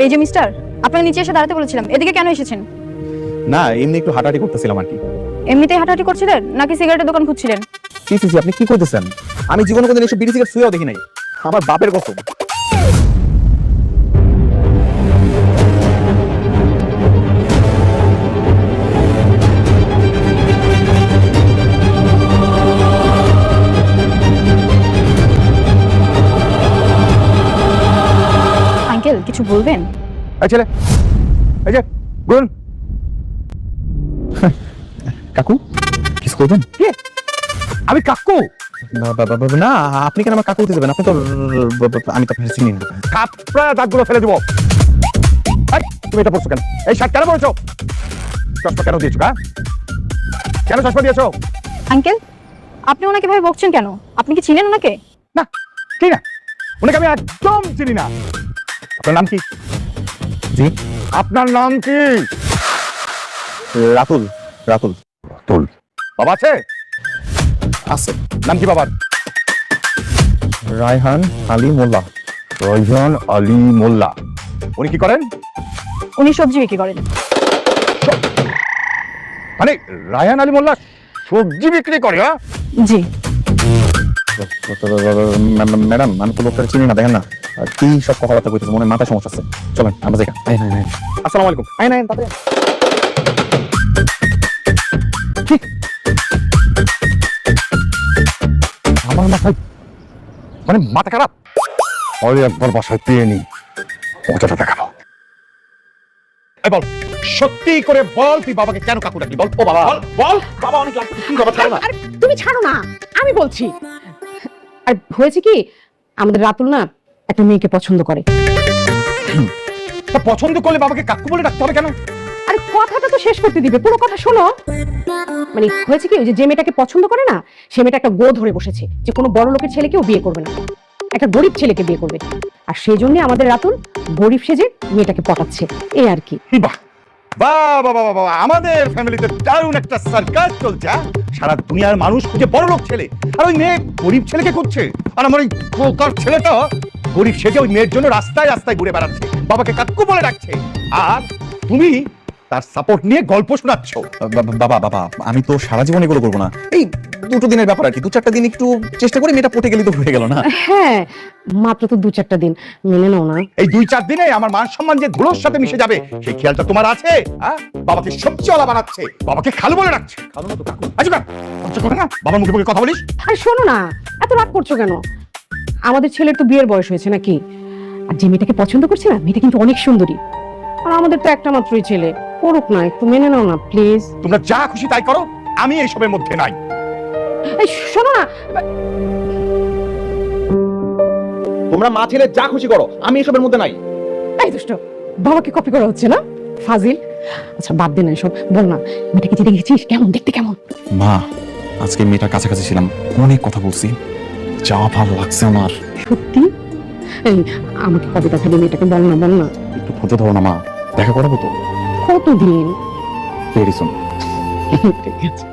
এই যে মিস্টার, আপনাকে নিচে এসে দাঁড়াতে বলেছিলাম, এদিকে কেন এসেছেন? না, এমনি একটু হাঁটাহাঁটি করতেছিলাম আর কি। এমনিতেই হাঁটাহাঁটি করছিলেন নাকি সিগারেটের দোকান খুঁজছিলেন? কি আপনি কি করতেছেন? আমি জীবনে কোনদিন এসব বিড়ি সিগারেট ছুঁয়েও দেখি নাই। আমার বাপের কসম। আঙ্কেল কিছু বলবেন? এই ছেলে, এই যে গুণ। কাকু কিছু করবেন? আমি কাকু না, আপনি কেন আমার কাকু হতে যাবেন? আপনি তো আমি তো আপনার চিনি না। থাপড়া দাগগুলো ফেলে দিব। তুমি এটা পড়ছো কেন? এই শার্ট কেন পড়ছো? চশমা কেন দিয়েছো? কেন চশমা দিয়েছো? আঙ্কেল আপনি ওনাকে ভাবে বকছেন কেন? আপনি কি চিনেন ওনাকে? না, ঠিক না, ওনাকে আমি একদম চিনি না। আপনার নাম কি? জি, আপনার নাম কি? রাতুল। রাতুল রাতুল। বাবা আছে? আছে। নাম কি বাবার? রায়হান আলী মোল্লা। রায়হান আলী মোল্লা। উনি কি করেন? উনি সবজি বিক্রি করেন। মানে রায়হান আলী মোল্লা সবজি বিক্রি করে? জি। ম্যাডাম আমি তো লোকটা চিনি না, দেখেন না কি সব কথাবার্তা কইতেছে, মনে মাথায় সমস্যা আছে। চলেন আমরা যাই। আসসালামু আলাইকুম। আমার মাথায় মানে মাথা খারাপ। ওই একবার বাসায় পেয়ে নি, মজাটা দেখাবো। এই বল, সত্যি করে বল তুই বাবাকে কেন কাকু ডাকলি? বল। ও বাবা, বল। বাবা অনেক লাগছে। তুই বাবা ছাড়ো না। আরে তুমি ছাড়ো না, আমি বলছি। আর হয়েছে কি, আমাদের রাতুল না একটা মেয়েকে পছন্দ করে। তা পছন্দ করলে বাবাকে কাকু বলে ডাকতে হবে কেন? আরে কথাটা তো শেষ করতে দিবে, পুরো কথা শোনো। মানে হয়েছে কি, ওই যে মেয়েটাকে পছন্দ করে না, সে মেয়েটা একটা গো ধরে বসেছে যে কোনো বড় লোকের ছেলেকেও বিয়ে করবে না, একটা গরিব ছেলেকে বিয়ে করবে। আর সেই জন্য আমাদের রাতুল গরিব সেজে মেয়েটাকে পটাচ্ছে, এই আর কি। বাহ বাহ বাহ বাহ বাহ, আমাদের ফ্যামিলিতে দারুণ একটা সার্কাস চলছে। সারা দুনিয়ার মানুষ খুঁজে বড় লোক ছেলে, আর ওই মেয়ে গরিব ছেলেকে খুঁজছে। আর আমার ওই পোকার ছেলেটা গরিব সেজে ওই মেয়ের জন্য রাস্তায় রাস্তায় ঘুরে বেড়াচ্ছে, বাবাকে কাকু বলে ডাকছে। আর তুমি তার সাপোর্ট নিয়ে গল্প শোনাচ্ছ। বাবা বাবা, আমি তো সারা জীবন এগুলো করবো না, এই দুটো দিনের ব্যাপার আর কি। 2-4টা দিন একটু চেষ্টা করে মেয়েটা পটে গেলে তো হয়ে গেল না? হ্যাঁ, মাত্র তো 2-4টা দিন, মেনে নাও না। এই 2-4 দিনে আমার মান সম্মান যে ধুলোর সাথে মিশে যাবে সেই খেয়ালটা তোমার আছে? বাবাকে সবজিওয়ালা বানাচ্ছে, বাবাকে খালু বলে রাখছে। খালু না তো কাকু। আচ্ছা না, বাবার মুখে মুখে কথা বলিস। আরে শোনো না, এত রাগ করছো কেন? আমাদের ছেলের তো বিয়ের বয়স হয়েছে নাকি? আর যে মেয়েটাকে পছন্দ করছে না, মেয়েটা কিন্তু অনেক সুন্দরী। আর আমাদের তো একটা মাত্রই ছেলে, করুক না, একটু মেনে নাও না প্লিজ। তোমরা যা খুশি তাই করো, আমি এইসবের মধ্যে নাই। এই শোনো না, তোমরা মা ছেলে যা খুশি করো, আমি এসবের মধ্যে নাই। এই দুষ্ট, বাবাকে কপি করা হচ্ছে না ফাজিল। আচ্ছা বাদ দে না এসব, বল না মেয়েটাকে যেতে গেছিস, কেমন দেখতে? কেমন? মা, আজকে মেয়েটার কাছাকাছি ছিলাম, অনেক কথা বলছি, যা ভালো লাগছে আমার। সত্যি? এই আমাকে কবে দেখা দিয়ে মেয়েটাকে বল না, বল না। একটু ধৈর্য ধরো না মা, দেখা করাবো তো। কতদিন? Very soon. ঠিক আছে।